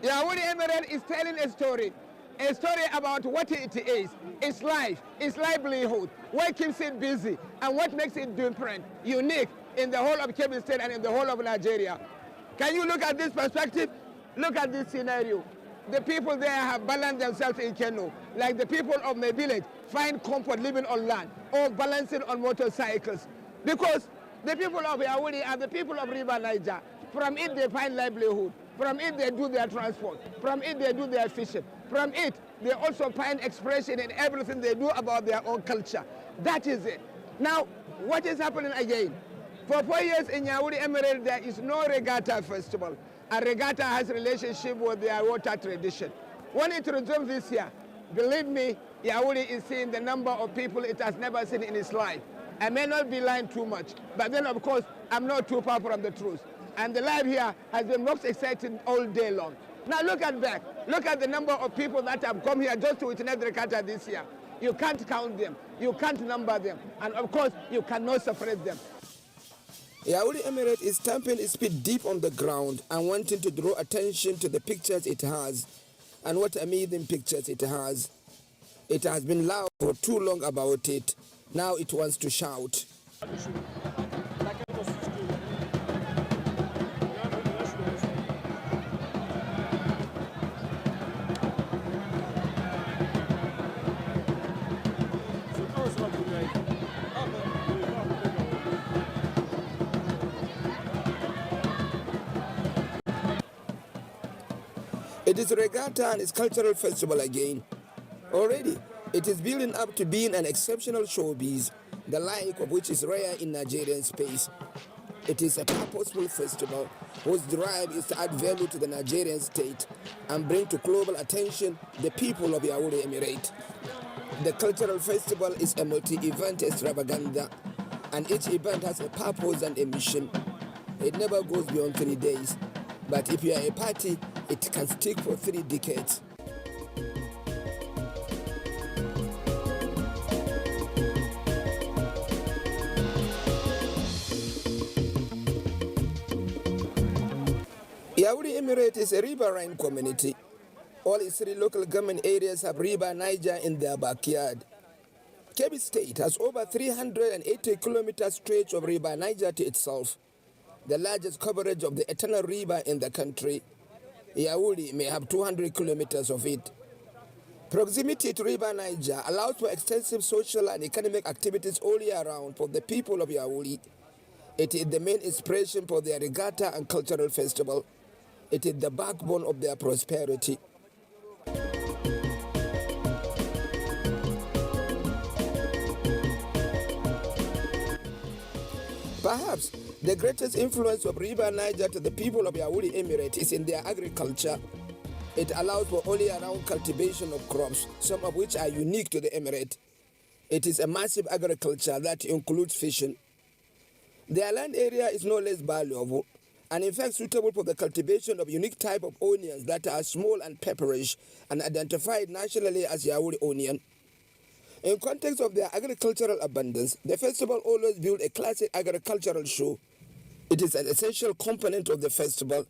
Yawuri Emirate is telling a story about what it is, its life, its livelihood, what keeps it busy, and what makes it different, unique in the whole of Kebbi State and in the whole of Nigeria. Can you look at this perspective? Look at this scenario. The people there have balanced themselves in Keno, like the people of my village find comfort living on land or balancing on motorcycles. Because the people of Yawuri are the people of River Niger. From it they find livelihood. From it they do their transport. From it they do their fishing. From it they also find expression in everything they do about their own culture. That is it. Now, what is happening again? For 4 years in Yawuri Emirate there is no Regatta festival. And Regatta has relationship with their water tradition. When it resumes this year, believe me, Yawuri is seeing the number of people it has never seen in its life. I may not be lying too much, but then of course, I'm not too far from the truth. And the life here has been most exciting all day long. Now look at that. Look at the number of people that have come here just to witness Regatta this year. You can't count them. You can't number them. And of course, you cannot separate them. Yawuri Emirate is stamping its feet deep on the ground and wanting to draw attention to the pictures it has and what amazing pictures it has. It has been loud for too long about it. Now it wants to shout. It is Regatta and its cultural festival again. Already, it is building up to being an exceptional showbiz, the like of which is rare in Nigerian space. It is a purposeful festival whose drive is to add value to the Nigerian state and bring to global attention the people of Yawuri Emirate. The cultural festival is a multi-event extravaganza, and each event has a purpose and a mission. It never goes beyond 3 days, but if you are a party, it can stick for 3 decades. Yawuri Emirate is a riverine community. All its 3 local government areas have River Niger in their backyard. Kebbi State has over 380 kilometer stretch of River Niger to itself, the largest coverage of the eternal river in the country. Yawuri may have 200 kilometers of it. Proximity to River Niger allows for extensive social and economic activities all year round for the people of Yawuri. It is the main inspiration for their regatta and cultural festival. It is the backbone of their prosperity. Perhaps the greatest influence of River Niger to the people of Yawuri Emirate is in their agriculture. It allows for all year-round cultivation of crops, some of which are unique to the Emirate. It is a massive agriculture that includes fishing. Their land area is no less valuable, and in fact suitable for the cultivation of unique type of onions that are small and pepperish and identified nationally as Yawuri onion. In context of their agricultural abundance, the festival always builds a classic agricultural show. It is an essential component of the festival,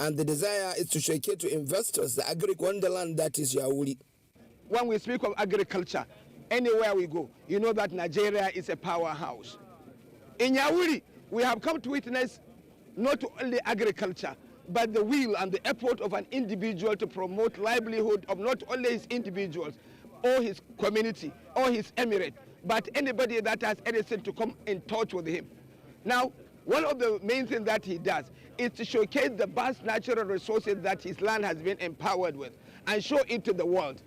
and the desire is to showcase to investors the agric wonderland that is Yawuri. When we speak of agriculture, anywhere we go, you know that Nigeria is a powerhouse. In Yawuri, we have come to witness not only agriculture, but the will and the effort of an individual to promote livelihood of not only his individuals, or his community, or his emirate, but anybody that has anything to come in touch with him. Now, one of the main things that he does is to showcase the vast natural resources that his land has been empowered with and show it to the world.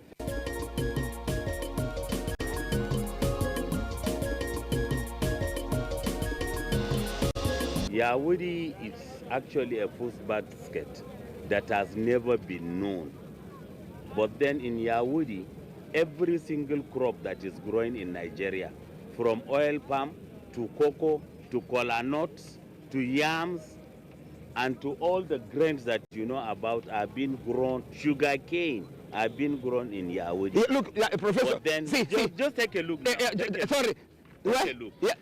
Yawuri is actually a food basket that has never been known. But then in Yawuri, every single crop that is growing in Nigeria, from oil palm to cocoa to kola nuts to yams and to all the grains that you know about are being grown, sugar cane are being grown in Yawuri. Look, Professor, but then just take a look. Sorry, Take a look. Yeah,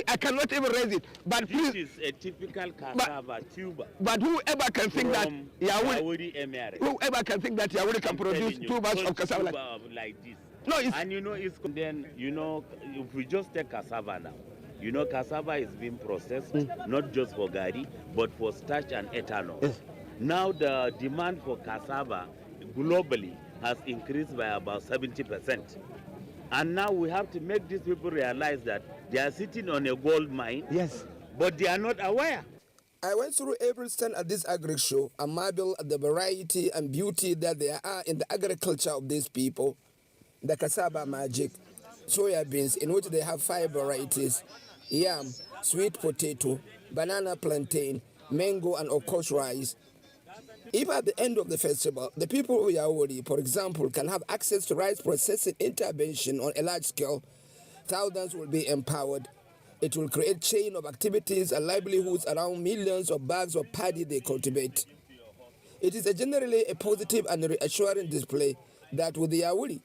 I cannot even raise it. But This please, is a typical cassava tuber but whoever can think that from Yawuri, Yawuri Emirate. whoever can think that Yawuri can I'm produce telling you, tubers such of cassava tuber like this. No, it's And you know, it's then, you know, if we just take cassava now, you know, cassava is being processed not just for gari, but for starch and ethanol. Yes. Now the demand for cassava globally has increased by about 70%. And now we have to make these people realize that they are sitting on a gold mine, yes. but they are not aware. I went through every stand at this agri show and marveled at the variety and beauty that there are in the agriculture of these people. The cassava magic, soya beans, in which they have 5 varieties: yam, sweet potato, banana plantain, mango, and of course rice. If at the end of the festival, the people of Yawuri, for example, can have access to rice processing intervention on a large scale, thousands will be empowered. It will create chain of activities and livelihoods around millions of bags of paddy they cultivate. It is generally a positive and reassuring display that with the Yawuri,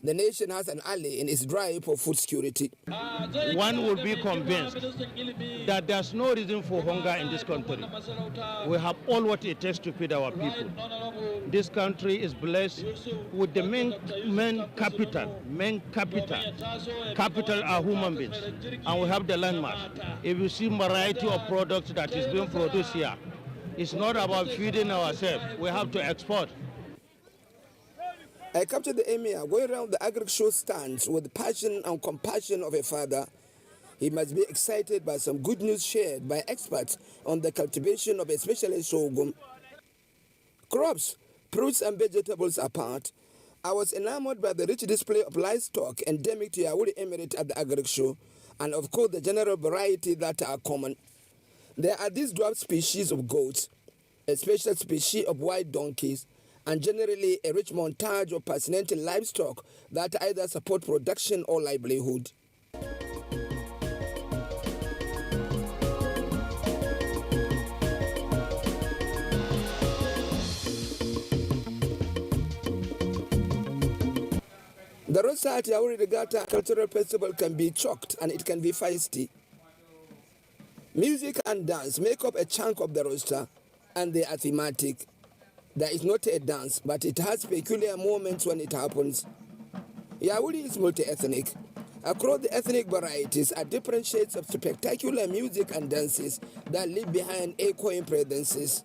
the nation has an ally in its drive for food security. One will be convinced that there's no reason for hunger in this country. We have all what it takes to feed our people. This country is blessed with the main capital. Capital are human beings, and we have the landmass. If you see variety of products that is being produced here, it's not about feeding ourselves. We have to export. I captured the emir going around the agri-show stands with the passion and compassion of a father. He must be excited by some good news shared by experts on the cultivation of especially sorghum. Crops, fruits and vegetables apart, I was enamored by the rich display of livestock endemic to Yawuri Emirate at the agri-show, and of course the general variety that are common. There are these dwarf species of goats, a special species of white donkeys, and generally a rich montage of fascinating livestock that either support production or livelihood. The roadside at Yawuri Regatta Cultural Festival can be chalked and it can be feisty. Music and dance make up a chunk of the roster, and they are thematic. There is not a dance, but it has peculiar moments when it happens. Yawuri is multi-ethnic. Across the ethnic varieties are different shades of spectacular music and dances that leave behind echoing presences.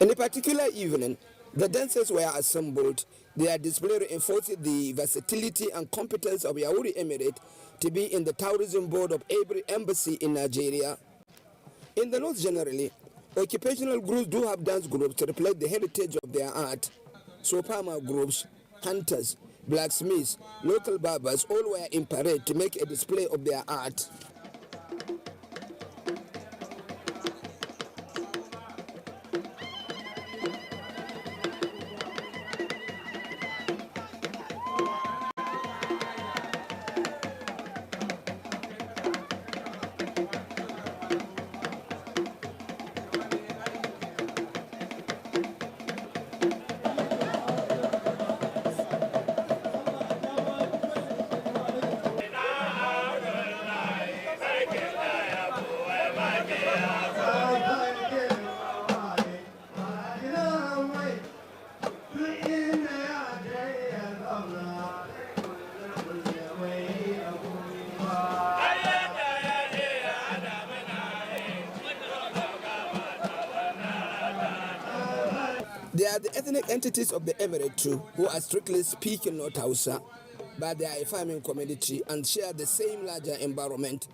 In a particular evening, the dancers were assembled. Their display reinforced the versatility and competence of Yawuri Emirate to be in the tourism board of every embassy in Nigeria. In the north generally, occupational groups do have dance groups to reflect the heritage of their art. So farmer groups, hunters, blacksmiths, local barbers all were in parade to make a display of their art. They are the ethnic entities of the Emirate too, who are strictly speaking North Hausa, but they are a farming community and share the same larger environment.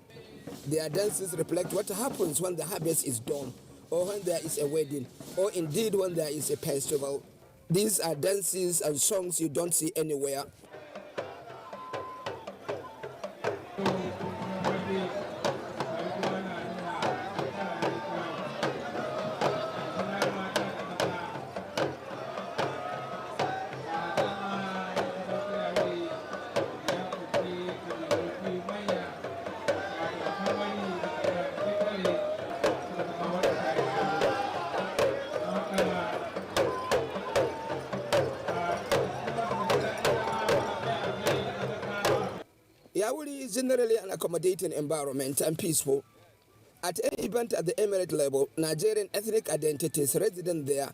Their dances reflect what happens when the harvest is done, or when there is a wedding, or indeed when there is a festival. These are dances and songs you don't see anywhere. Yawuri is generally an accommodating environment and peaceful. At any event at the Emirate level, Nigerian ethnic identities resident there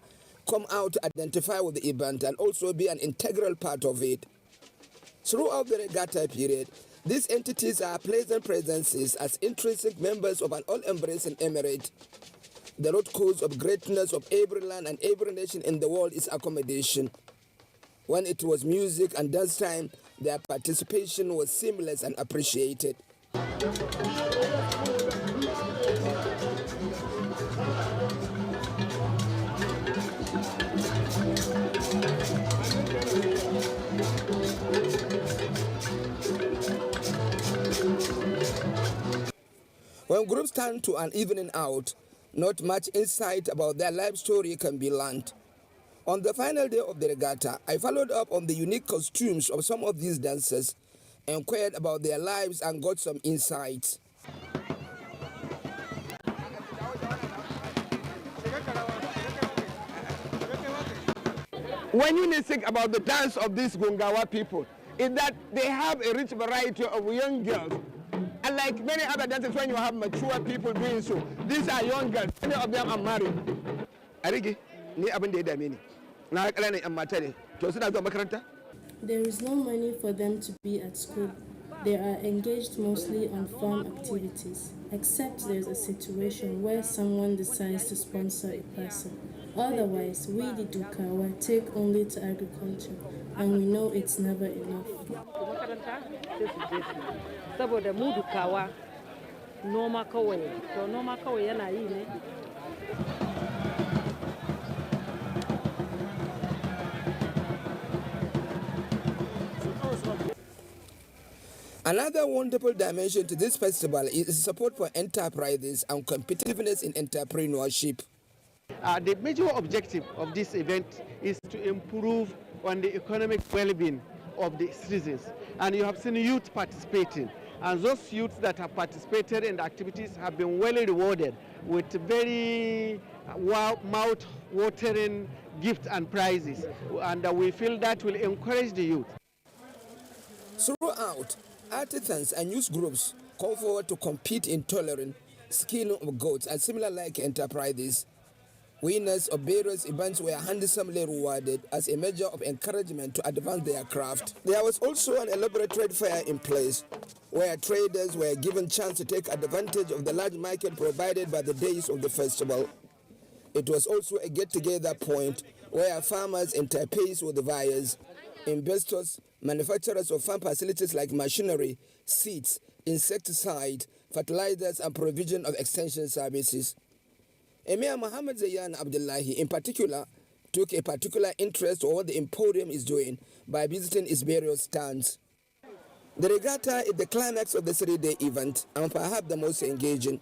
come out to identify with the event and also be an integral part of it. Throughout the Regatta period, these entities are pleasant presences as intrinsic members of an all-embracing emirate. The root cause of greatness of every land and every nation in the world is accommodation. When it was music and dance time, their participation was seamless and appreciated. When groups turn to an evening out, not much insight about their life story can be learned. On the final day of the regatta, I followed up on the unique costumes of some of these dancers, inquired about their lives and got some insights. When you think about the dance of these Gungawa people, is that they have a rich variety of young girls. And like many other dances, when you have mature people doing so, these are young girls. Many of them are married. Arigi, ni abin da ya dame ni. Na kala ne yan mata ne. To suna zuwa makaranta? There is no money for them to be at school. They are engaged mostly on farm activities, except there is a situation where someone decides to sponsor a person. Otherwise, we the Dukawa take only to agriculture, and we know it's never enough. Saboda mu Dukawa noma kawai, to noma kawai yana yi ne. Another wonderful dimension to this festival is support for enterprises and competitiveness in entrepreneurship. The major objective of this event is to improve on the economic well-being of the citizens. And you have seen youth participating. And those youths that have participated in the activities have been well rewarded with very mouth-watering gifts and prizes. And we feel that will encourage the youth. Throughout, artisans and youth groups come forward to compete in tailoring, skinning of goats, and similar like enterprises. Winners of various events were handsomely rewarded as a measure of encouragement to advance their craft. There was also an elaborate trade fair in place, where traders were given chance to take advantage of the large market provided by the days of the festival. It was also a get-together point where farmers interface with the buyers, investors, manufacturers of farm facilities like machinery, seeds, insecticide, fertilizers, and provision of extension services. Emir Muhammad Zayan Abdullahi, in particular, took a particular interest in what the Emporium is doing by visiting its various stands. The regatta is the climax of the 3-day event and perhaps the most engaging.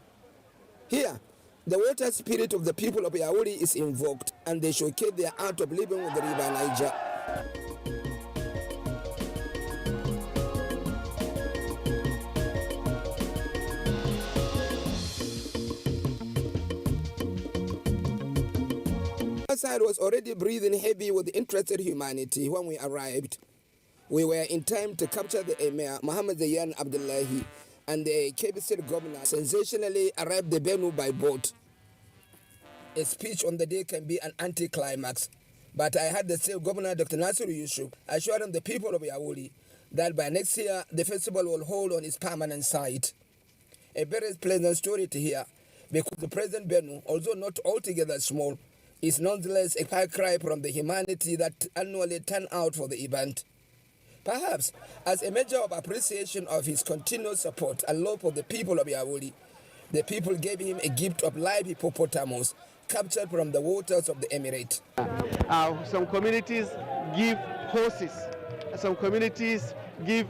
Here, the water spirit of the people of Yawuri is invoked and they showcase their art of living with the river Niger. Side was already breathing heavy with interested humanity when we arrived. We were in time to capture the Emir, Muhammad Zayan Abdullahi, and the Kebbi State governor sensationally arrived the venue by boat. A speech on the day can be an anticlimax, but I had the state governor, Dr. Nasiru Yusuf, assuring the people of Yawuri that by next year the festival will hold on its permanent site. A very pleasant story to hear, because the present venue, although not altogether small, is nonetheless a far cry from the humanity that annually turn out for the event. Perhaps, as a measure of appreciation of his continued support and love for the people of Yawuri, the people gave him a gift of live hippopotamus captured from the waters of the Emirate. Some communities give horses, some communities give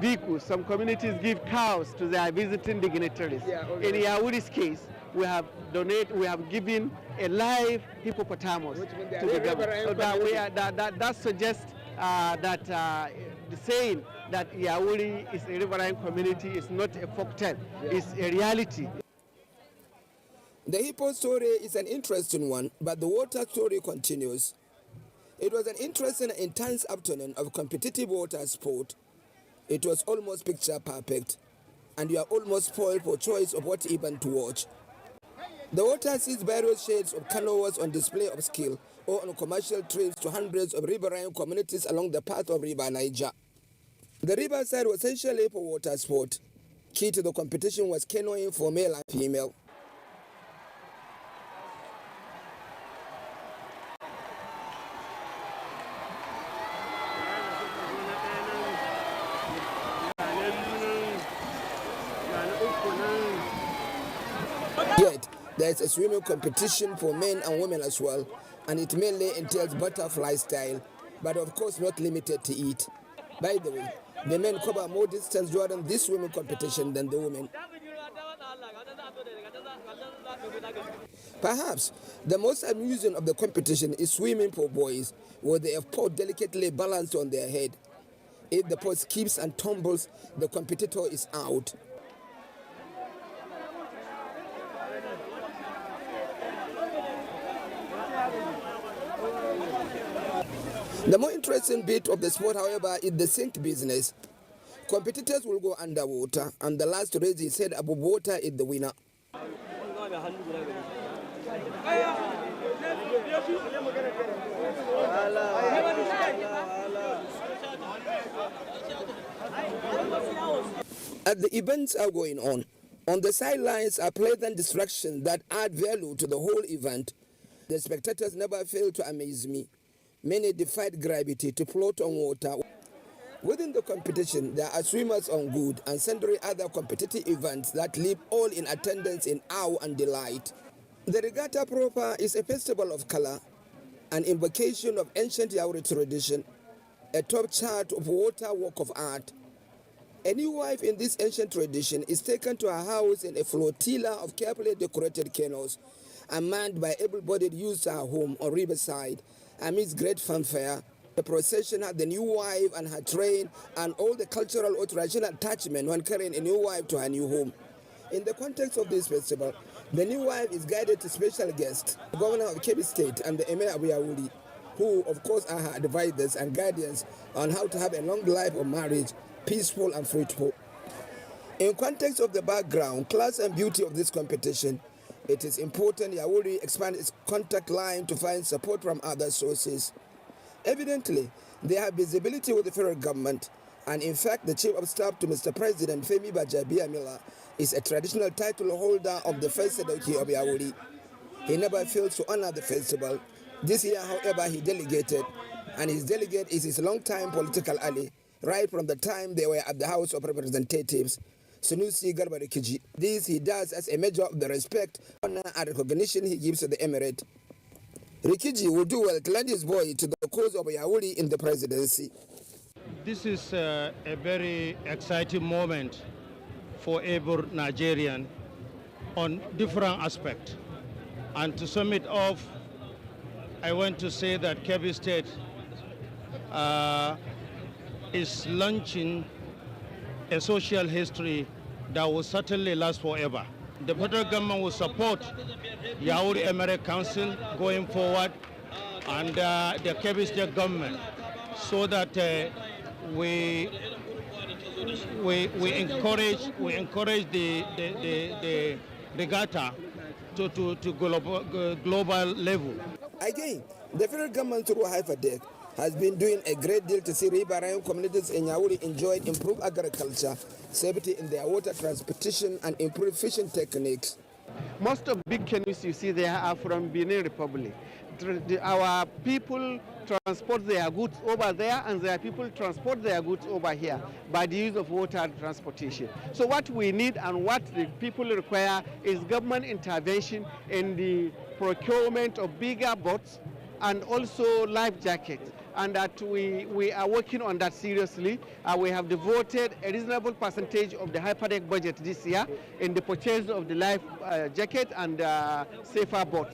vehicles, some communities give cows to their visiting dignitaries. In Yawuri's case, we have given a live hippopotamus to the government. So that suggests that the saying that Yawuri is a riverine community is not a folktale, it's a reality. The hippo story is an interesting one, but the water story continues. It was an interesting and intense afternoon of competitive water sport. It was almost picture perfect, and you are almost spoiled for choice of what even to watch. The water sees various shades of canoes on display of skill or on commercial trips to hundreds of riverine communities along the path of River Niger. The riverside was essentially for water sport. Key to the competition was canoeing for male and female. Yet, there is a swimming competition for men and women as well, and it mainly entails butterfly style, but of course not limited to it. By the way, the men cover more distance during this swimming competition than the women. Perhaps the most amusing of the competition is swimming for boys, where they have pot delicately balanced on their head. If the pot skips and tumbles, the competitor is out. The more interesting bit of the sport, however, is the sink business. Competitors will go underwater, and the last to raise his head above water is the winner. As the events are going on the sidelines are pleasant distractions that add value to the whole event. The spectators never fail to amaze me. Many defied gravity to float on water. Within the competition, there are swimmers on good and sundry other competitive events that leave all in attendance in awe and delight. The Regatta proper is a festival of color, an invocation of ancient Yawuri tradition, a top chart of water work of art. A new wife in this ancient tradition is taken to her house in a flotilla of carefully decorated canoes and manned by able-bodied youths at her home on riverside. Amidst great fanfare, the procession had the new wife and her train and all the cultural or traditional attachment when carrying a new wife to her new home. In the context of this festival, the new wife is guided to special guests, the governor of Kebbi State and the emir of Yawuri, who of course are her advisors and guardians on how to have a long life of marriage, peaceful and fruitful. In context of the background, class and beauty of this competition, it is important Yawuri expand its contact line to find support from other sources. Evidently, they have visibility with the federal government, and in fact, the Chief of Staff to Mr. President Femi Bajabiamila is a traditional title holder of the first Sadoki of Yawuri. He never fails to honor the festival. This year, however, he delegated, and his delegate is his longtime political ally, right from the time they were at the House of Representatives, Sunusi Garba Rikiji. This he does as a measure of the respect, honor, and recognition he gives to the emirate. Rikiji will do well to lend his voice to the cause of Yawuri in the presidency. This is a very exciting moment for every Nigerian on different aspects. And to sum it off, I want to say that Kebbi State is launching a social history that will certainly last forever. The federal government will support Yawuri Emirate Council going forward and the Kebbi State government so that we encourage the regatta to global level. Again, the federal government through Haifadek has been doing a great deal to see riverine communities in Yawuri enjoy improved agriculture, safety in their water transportation, and improved fishing techniques. Most of big canoes you see there are from Benin Republic. Our people transport their goods over there, and their people transport their goods over here by the use of water transportation. So what we need and what the people require is government intervention in the procurement of bigger boats and also life jackets. And that we are working on that seriously. We have devoted a reasonable percentage of the Hyperdeck budget this year in the purchase of the life jacket and safer boat.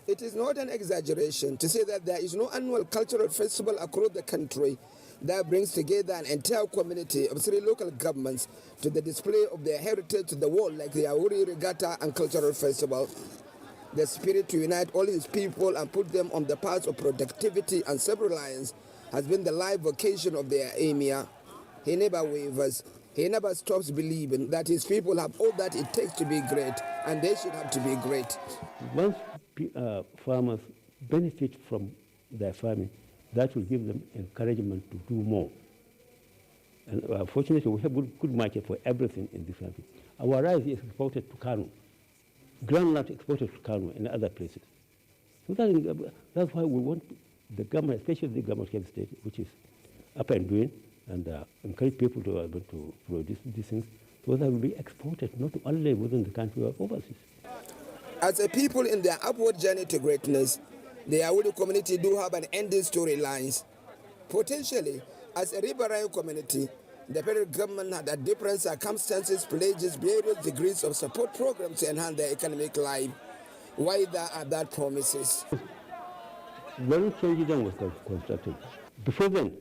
It is not an exaggeration to say that there is no annual cultural festival across the country that brings together an entire community of 3 local governments to the display of their heritage to the world, like the Yawuri Regatta and Cultural Festival. The spirit to unite all his people and put them on the path of productivity and self-reliance has been the life vocation of their emir. he never wavers. He never stops believing that his people have all that it takes to be great, and they should have to be great. Once farmers benefit from their farming, that will give them encouragement to do more. And fortunately, we have good market for everything in this country. Our rice is exported to Kano. Groundnut exported to Kano and other places. So that's why we want the government, especially the government of the state, which is up and doing, and encourage people to produce these things, so that will be exported not only within the country but overseas. As a people in their upward journey to greatness, the Yawuri community do have an ending storylines. Potentially, as a riverine community, the federal government had at different circumstances pledges various degrees of support programs to enhance their economic life. Why there are that promises? When Kennedy Dam was constructed, before then,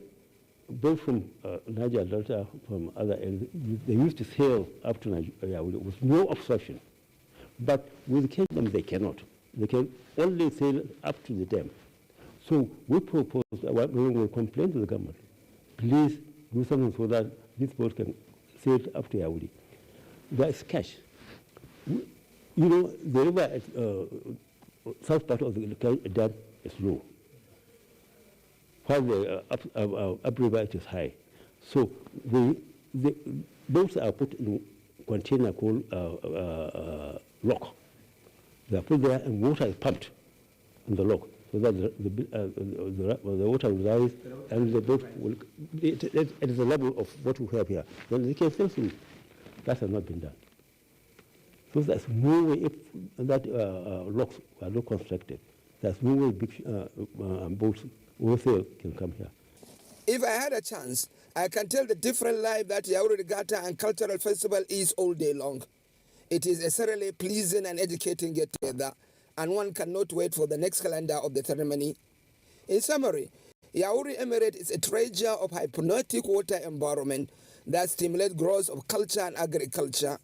both from Niger Delta, from other areas, they used to sail up to Nigeria with no obstruction. But with Kingdom, they cannot. They can only sail up to the dam. So we proposed, when we complained to the government, please do something so that this boat can sail up to Yawuri. There is cash. You know, the river at south part of the dam is low, while the upriver is high. So the boats are put in container called lock. They are put there and water is pumped in the lock, so that the water will rise and the boat will, it is the level of what we have here. Then they can still swim. That has not been done. So there's no way, if that locks are not constructed, there's no way big boats wholesale can come here. If I had a chance, I can tell the different life that Yawuri Regatta and Cultural Festival is all day long. It is a thoroughly pleasing and educating get-together, and one cannot wait for the next calendar of the ceremony. In summary, Yawuri Emirate is a treasure of hypnotic water environment that stimulates growth of culture and agriculture,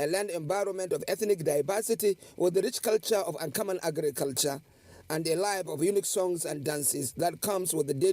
a land environment of ethnic diversity with the rich culture of uncommon agriculture, and a life of unique songs and dances that comes with the day